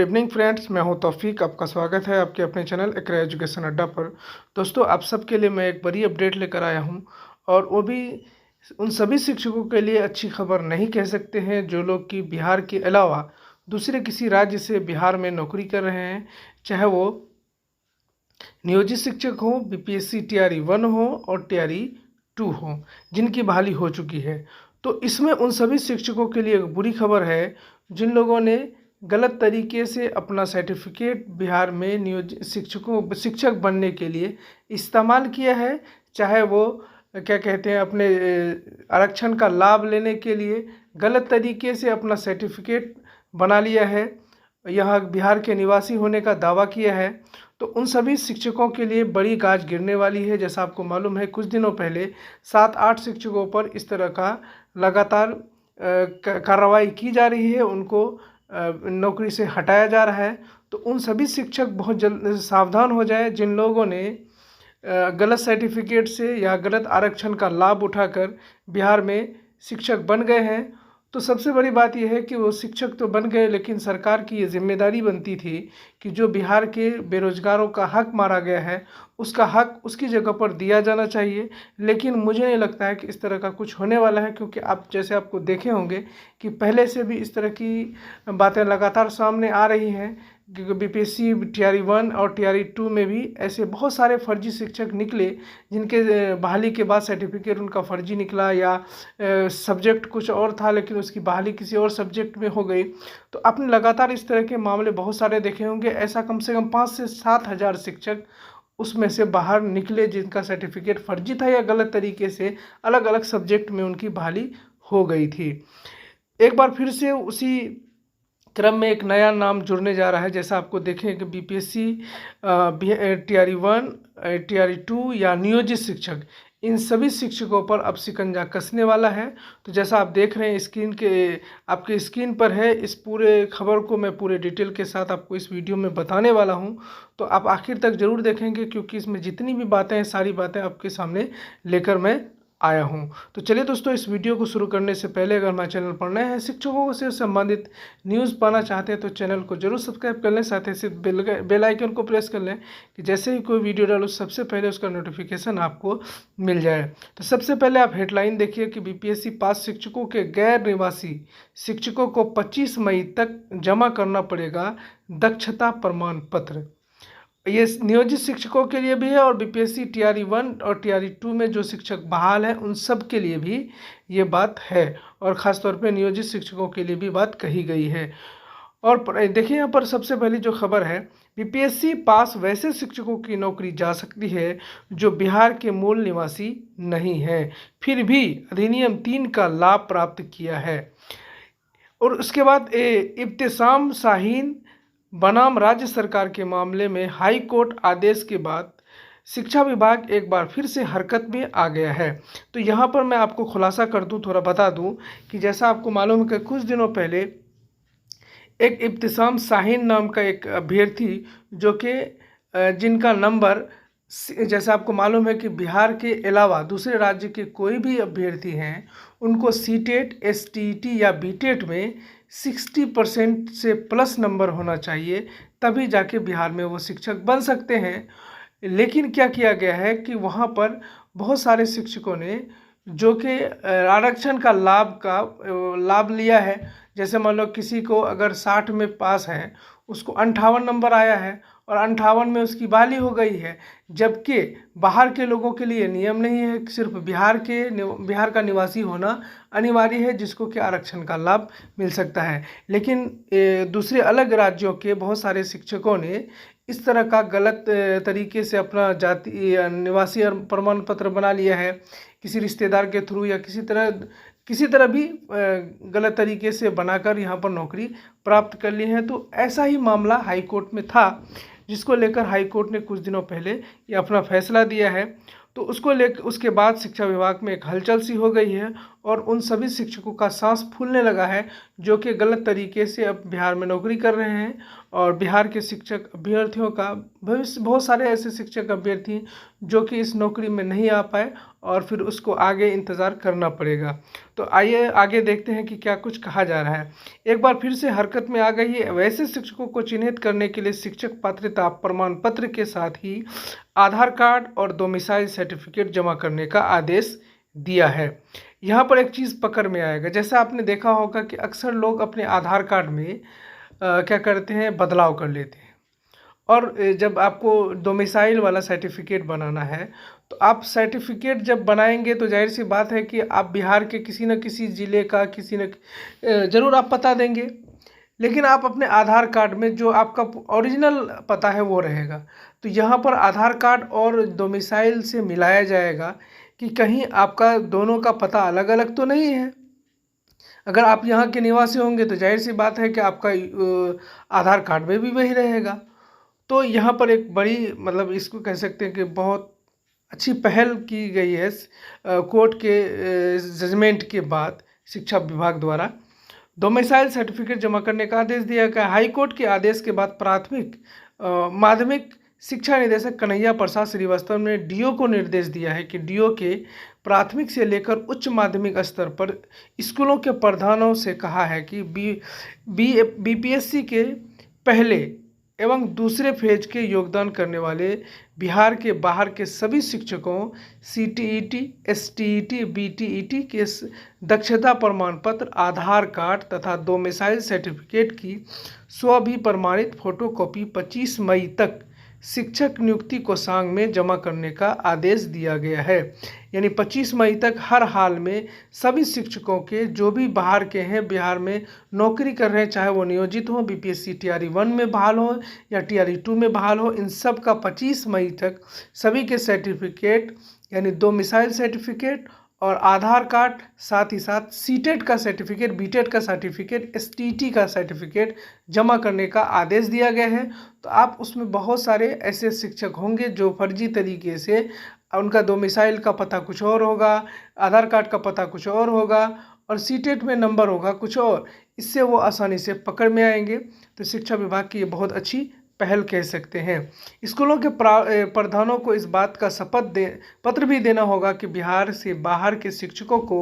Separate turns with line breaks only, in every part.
Good evening friends, मैं हूं तौफीक। आपका स्वागत है आपके अपने चैनल एकरा एजुकेशन अड्डा पर। दोस्तों, आप सबके लिए मैं एक बड़ी अपडेट लेकर आया हूं, और वो भी उन सभी शिक्षकों के लिए अच्छी खबर नहीं कह सकते हैं जो लोग कि बिहार के अलावा दूसरे किसी राज्य से बिहार में नौकरी कर रहे हैं, चाहे वो नियोजित शिक्षक हो, बीपीएससी टीआरई 1 हो और टीआरई 2 हो, जिनकी बहाली हो चुकी है। तो इसमें उन सभी शिक्षकों के लिए एक बुरी खबर है जिन लोगों ने गलत तरीके से अपना सर्टिफिकेट बिहार में नियोजित शिक्षक बनने के लिए इस्तेमाल किया है। चाहे वो क्या कहते हैं, अपने आरक्षण का लाभ लेने के लिए गलत तरीके से अपना सर्टिफिकेट बना लिया है, यहाँ बिहार के निवासी होने का दावा किया है, तो उन सभी शिक्षकों के लिए बड़ी गाज गिरने वाली है। जैसा आपको मालूम है, कुछ दिनों पहले 7-8 शिक्षकों पर इस तरह का लगातार कार्रवाई की जा रही है, उनको नौकरी से हटाया जा रहा है। तो उन सभी शिक्षक बहुत जल्द सावधान हो जाए जिन लोगों ने गलत सर्टिफिकेट से या गलत आरक्षण का लाभ उठाकर बिहार में शिक्षक बन गए हैं। तो सबसे बड़ी बात यह है कि वो शिक्षक तो बन गए, लेकिन सरकार की ये जिम्मेदारी बनती थी कि जो बिहार के बेरोजगारों का हक मारा गया है, उसका हक उसकी जगह पर दिया जाना चाहिए। लेकिन मुझे नहीं लगता है कि इस तरह का कुछ होने वाला है, क्योंकि आप जैसे आपको देखे होंगे कि पहले से भी इस तरह की बातें लगातार सामने आ रही हैं, क्योंकि बीपीएससी टीआरई 1 और टीआरई 2 में भी ऐसे बहुत सारे फर्जी शिक्षक निकले जिनके बहाली के बाद सर्टिफिकेट उनका फर्जी निकला, या सब्जेक्ट कुछ और था लेकिन उसकी बहाली किसी और सब्जेक्ट में हो गई। तो आपने लगातार इस तरह के मामले बहुत सारे देखे होंगे। ऐसा कम से कम 5 से 7 हज़ार शिक्षक उसमें से बाहर निकले जिनका सर्टिफिकेट फर्जी था या गलत तरीके से अलग अलग सब्जेक्ट में उनकी बहाली हो गई थी। एक बार फिर से उसी क्रम में एक नया नाम जुड़ने जा रहा है। जैसा आपको देखें कि बीपीएससी टीआरई 1, टीआरई 2 या नियोजित शिक्षक, इन सभी शिक्षकों पर अब शिकंजा कसने वाला है। तो जैसा आप देख रहे हैं आपके स्क्रीन पर है, इस पूरे खबर को मैं पूरे डिटेल के साथ आपको इस वीडियो में बताने वाला हूं। तो आप आखिर तक ज़रूर देखेंगे, क्योंकि इसमें जितनी भी बातें हैं सारी बातें आपके सामने लेकर मैं आया हूं। तो चलिए दोस्तों, इस वीडियो को शुरू करने से पहले अगर हमारे चैनल पर नए हैं, शिक्षकों से संबंधित न्यूज़ पाना चाहते हैं तो चैनल को जरूर सब्सक्राइब कर लें, साथ ही साथ बेल आइकन को प्रेस कर लें कि जैसे ही कोई वीडियो डालो सबसे पहले उसका नोटिफिकेशन आपको मिल जाए। तो सबसे पहले आप हेडलाइन देखिए कि बीपीएससी पास शिक्षकों के गैर निवासी शिक्षकों को 25 मई तक जमा करना पड़ेगा दक्षता प्रमाण पत्र। ये नियोजित शिक्षकों के लिए भी है, और बीपीएससी टीआरई 1 और टीआरई 2 में जो शिक्षक बहाल हैं उन सब के लिए भी ये बात है, और ख़ास तौर पे नियोजित शिक्षकों के लिए भी बात कही गई है। और देखिए यहाँ पर सबसे पहली जो खबर है, बीपीएससी पास वैसे शिक्षकों की नौकरी जा सकती है जो बिहार के मूल निवासी नहीं है, फिर भी अधिनियम 3 का लाभ प्राप्त किया है। और उसके बाद इब्तिसाम शाहीन बनाम राज्य सरकार के मामले में हाई कोर्ट आदेश के बाद शिक्षा विभाग एक बार फिर से हरकत में आ गया है। तो यहाँ पर मैं आपको खुलासा कर दूं, थोड़ा बता दूं कि जैसा आपको मालूम है कि कुछ दिनों पहले एक इब्तिसाम शाहीन नाम का एक अभ्यर्थी जो कि जिनका नंबर, जैसा आपको मालूम है कि बिहार के अलावा दूसरे राज्य के कोई भी अभ्यर्थी हैं उनको सीटेट, एसटीईटी या बीटेट में 60% से प्लस नंबर होना चाहिए, तभी जाके बिहार में वो शिक्षक बन सकते हैं। लेकिन क्या किया गया है कि वहाँ पर बहुत सारे शिक्षकों ने जो कि आरक्षण का लाभ लिया है। जैसे मान लो किसी को अगर 60 में पास है, उसको 58 नंबर आया है और 58 में उसकी बहाली हो गई है, जबकि बाहर के लोगों के लिए नियम नहीं है, सिर्फ बिहार का निवासी होना अनिवार्य है जिसको कि आरक्षण का लाभ मिल सकता है। लेकिन दूसरे अलग राज्यों के बहुत सारे शिक्षकों ने इस तरह का गलत तरीके से अपना जाति निवासी प्रमाण पत्र बना लिया है, किसी रिश्तेदार के थ्रू या किसी तरह भी गलत तरीके से बनाकर यहाँ पर नौकरी प्राप्त कर ली है। तो ऐसा ही मामला हाई कोर्ट में था, जिसको लेकर हाई कोर्ट ने कुछ दिनों पहले ये अपना फैसला दिया है। तो उसको लेकर उसके बाद शिक्षा विभाग में एक हलचल सी हो गई है और उन सभी शिक्षकों का सांस फूलने लगा है जो कि गलत तरीके से अब बिहार में नौकरी कर रहे हैं। और बिहार के शिक्षक अभ्यर्थियों का भविष्य, बहुत सारे ऐसे शिक्षक अभ्यर्थी जो कि इस नौकरी में नहीं आ पाए और फिर उसको आगे इंतज़ार करना पड़ेगा। तो आइए आगे देखते हैं कि क्या कुछ कहा जा रहा है। एक बार फिर से हरकत में आ गई है। वैसे शिक्षकों को चिन्हित करने के लिए शिक्षक पात्रता प्रमाण पत्र के साथ ही आधार कार्ड और डोमिसाइल सर्टिफिकेट जमा करने का आदेश दिया है। यहाँ पर एक चीज़ पकड़ में आएगा, जैसा आपने देखा होगा कि अक्सर लोग अपने आधार कार्ड में क्या करते हैं, बदलाव कर लेते हैं। और जब आपको डोमिसाइल वाला सर्टिफिकेट बनाना है तो आप सर्टिफिकेट जब बनाएंगे तो जाहिर सी बात है कि आप बिहार के किसी न किसी ज़िले का ज़रूर आप पता देंगे, लेकिन आप अपने आधार कार्ड में जो आपका ओरिजिनल पता है वो रहेगा। तो यहाँ पर आधार कार्ड और डोमिसाइल से मिलाया जाएगा कि कहीं आपका दोनों का पता अलग अलग तो नहीं है। अगर आप यहाँ के निवासी होंगे तो जाहिर सी बात है कि आपका आधार कार्ड में भी वही रहेगा। तो यहाँ पर एक बड़ी, मतलब इसको कह सकते हैं कि बहुत अच्छी पहल की गई है कोर्ट के जजमेंट के बाद शिक्षा विभाग द्वारा डोमिसाइल सर्टिफिकेट जमा करने का आदेश दिया गया। हाई कोर्ट के आदेश के बाद प्राथमिक माध्यमिक शिक्षा निदेशक कन्हैया प्रसाद श्रीवास्तव ने डीओ को निर्देश दिया है कि डीओ के प्राथमिक से लेकर उच्च माध्यमिक स्तर पर स्कूलों के प्रधानों से कहा है कि बीपीएससी के पहले एवं दूसरे फेज के योगदान करने वाले बिहार के बाहर के सभी शिक्षकों सीटीईटी, एसटीईटी, बीटीईटी के दक्षता प्रमाण पत्र, आधार कार्ड तथा डोमिसाइल सर्टिफिकेट की स्वभी प्रमाणित फोटोकॉपी 25 मई तक शिक्षक नियुक्ति कोषांग में जमा करने का आदेश दिया गया है। यानी 25 मई तक हर हाल में सभी शिक्षकों के जो भी बाहर के हैं, बिहार में नौकरी कर रहे हैं, चाहे वो नियोजित हो, बीपीएससी टीआरई 1 में बहाल हो या टीआरई 2 में बहाल हो, इन सब का 25 मई तक सभी के सर्टिफिकेट यानी डोमिसाइल सर्टिफिकेट और आधार कार्ड, साथ ही साथ सीटेट का सर्टिफिकेट, बीटेट का सर्टिफिकेट, एसटीटी का सर्टिफिकेट जमा करने का आदेश दिया गया है। तो आप उसमें बहुत सारे ऐसे शिक्षक होंगे जो फर्जी तरीके से, उनका डोमिसाइल का पता कुछ और होगा, आधार कार्ड का पता कुछ और होगा और सीटेट में नंबर होगा कुछ और, इससे वो आसानी से पकड़ में आएंगे। तो शिक्षा विभाग की ये बहुत अच्छी पहल कह सकते हैं। स्कूलों के प्रधानों को इस बात का पत्र भी देना होगा कि बिहार से बाहर के शिक्षकों को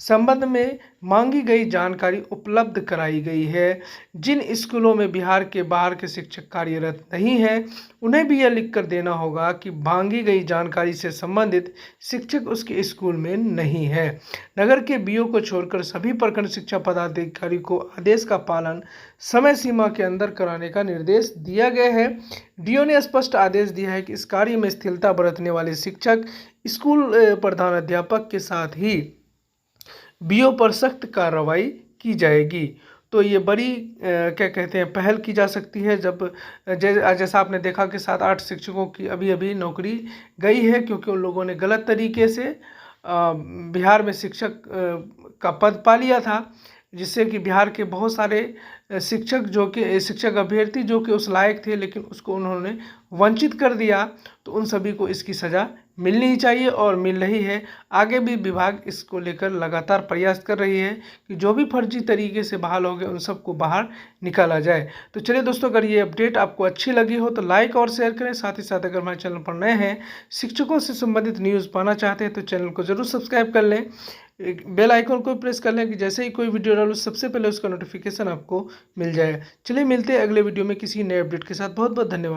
संबंध में मांगी गई जानकारी उपलब्ध कराई गई है। जिन स्कूलों में बिहार के बाहर के शिक्षक कार्यरत नहीं हैं, उन्हें भी यह लिखकर देना होगा कि मांगी गई जानकारी से संबंधित शिक्षक उसके स्कूल में नहीं है। नगर के बीओ को छोड़कर सभी प्रखंड शिक्षा पदाधिकारी को आदेश का पालन समय सीमा के अंदर कराने का निर्देश दिया गया है। डीओ ने स्पष्ट आदेश दिया है कि इस कार्य में स्थिरता बरतने वाले शिक्षक, स्कूल प्रधानाध्यापक के साथ ही बीओ पर सख्त कार्रवाई की जाएगी। तो ये बड़ी क्या कहते हैं, पहल की जा सकती है। जब जैसा आपने देखा कि 7-8 शिक्षकों की अभी अभी नौकरी गई है क्योंकि उन लोगों ने गलत तरीके से बिहार में शिक्षक का पद पा लिया था, जिससे कि बिहार के बहुत सारे शिक्षक अभ्यर्थी जो कि उस लायक थे, लेकिन उसको उन्होंने वंचित कर दिया। तो उन सभी को इसकी सज़ा मिलनी ही चाहिए और मिल रही है। आगे भी विभाग इसको लेकर लगातार प्रयास कर रही है कि जो भी फर्जी तरीके से बहाल हो गए उन सबको बाहर निकाला जाए। तो चलिए दोस्तों, अगर ये अपडेट आपको अच्छी लगी हो तो लाइक और शेयर करें। साथ ही साथ अगर हमारे चैनल पर नए हैं, शिक्षकों से संबंधित न्यूज़ पाना चाहते हैं तो चैनल को ज़रूर सब्सक्राइब कर लें, बेल आइकन को प्रेस कर लें कि जैसे ही कोई वीडियो डालूं सबसे पहले उसका नोटिफिकेशन आपको मिल जाए। चलिए मिलते हैं अगले वीडियो में किसी नए अपडेट के साथ। बहुत बहुत धन्यवाद।